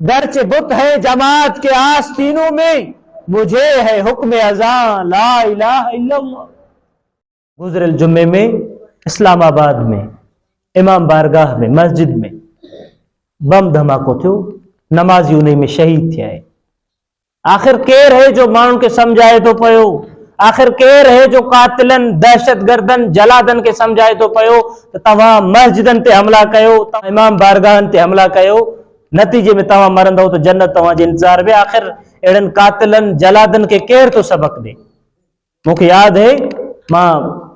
दर्च बुत है जमात के आस्तीनों में, मुझे है हुक्म अज़ां ला इलाहा इल्लल्लाह। गुज़रियल जुम्मे में इस्लामाबाद में इमाम बारगाह में मस्जिद में बम धमाको थियो, नमाज़ी उन में शहीद थिया है। आखिर केर है जो माण्हुनि खे समझाए तो पयो? आखिर केर है जो कातिलन दहशतगर्दन जलादन के समझाए तो पयो तो तव्हां मस्जिदन ते हमला कयो, इमाम बारगाहन ते हमला कयो, नतीजे में तव्हां मरंदो तो जन्नत तव्हां जे इंतजार में। आखिर अहिड़नि कातिलन जलादन के केर तो सबक दे? मूंखे यादि है मां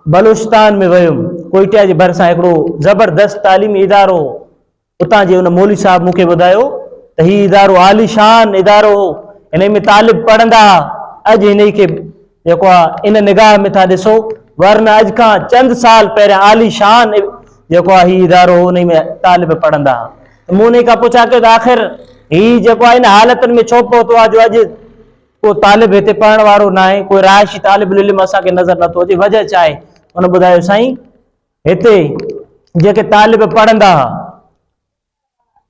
बलूचिस्तान में वयुमि, कोयटा जे भरिसां हिकिड़ो ज़बरदस्त तालीमी इदारो हो। उतां जे उन मौली साहब मूंखे ॿुधायो त हीउ इदारो आलीशान इदारो हो, इन में तालिब पढ़ंदा। अॼु हिन खे जेको आहे इन निगाह में था ॾिसो, वरना अॼु खां चंद साल पहिरियां आलीशान जेको आहे हीउ इदारो हो, उन में तालिब पढ़ंदा। मूं उन खां पुछा कयो त आख़िर हीउ जेको आहे इन हालतुनि में छो पहुतो आहे जो अॼु को तालिब हिते पढ़ण वारो न आहे, कोई राइशी तालिब इल्म असांखे नज़र नथो अचे, वजह छा आहे? उन ॿुधायो साईं हिते जेके तालिब पढ़ंदा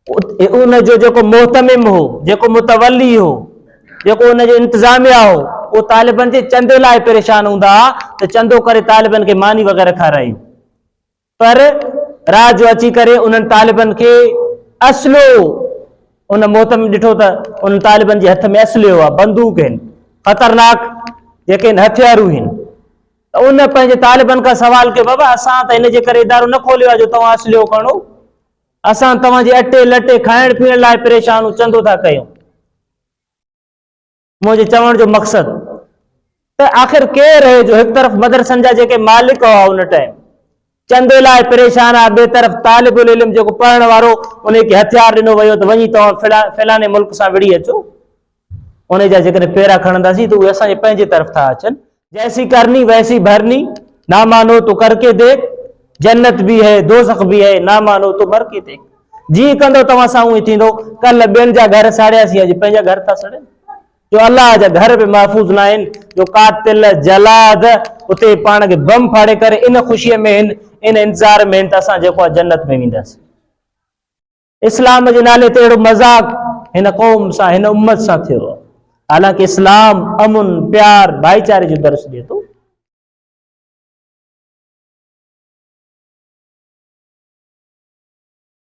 उन जो जेको मोहतमिम हो, जेको मुतवली हो, जेको उन जो इंतजामिया हो, वो तालिबन जे चंदे लाइ परेशान हूंदा त चंदो करे तालिबन के मानी वग़ैरह खारायूं। पर रात जो अची करे उन्हनि तालिबन के असलो उन मोहतमिम ॾिठो त उन तालिबन जे हथ में असलियो आहे, बंदूक आहिनि, ख़तरनाक जेके हथियारूं आहिनि। त उन पंहिंजे तालिबन खां सवाल कयो, बाबा असां त इन जे करे इदारो न खोलियो आहे जो तव्हां असलियो खणो, असां तव्हांजे अटे लटे खाइण पीअण लाइ परेशान चंदो था कयूं। मुंहिंजे चवण जो मक़सद त आख़िर केर है जो हिकु तरफ़ मदरसनि जा जेके मालिक हुआ उन टाइम चंदे लाइ परेशान आहे, ॿिए तरफ़ तालिबुल इल्म जेको पढ़ण वारो उन खे हथियार ॾिनो वियो त वञी तव्हां फलाणे मुल्क सां विड़ी अचो, उन जा जेकॾहिं पेरा खणंदासीं त उहे असांजे पंहिंजे तरफ़ था अचनि। जैसी करनी वैसी भरनी, ना मानो तो करके देख, जन्नत भी है दोज़ख भी है, ना मानो तो मर के देख। जी कंदो तव्हां सां उहे थींदो। कल ॿियनि जा घर साड़ियासीं, अॼु पंहिंजा घर था सड़नि, जो अल्लाह जा घर बि महफ़ूज़ न आहिनि, जो कातिल जलाद उते पाण खे बम फाड़े करे इन ख़ुशीअ में आहिनि, इन इंतज़ार में आहिनि त असां जेको आहे जन्नत में वेंदासीं। इस्लाम जे नाले ते अहिड़ो मज़ाक़ हिन क़ौम सां हिन उम्मत सां थियो। हालांकि इस्लाम अमुन प्यार भाईचारे जो दर्स ॾिए थो।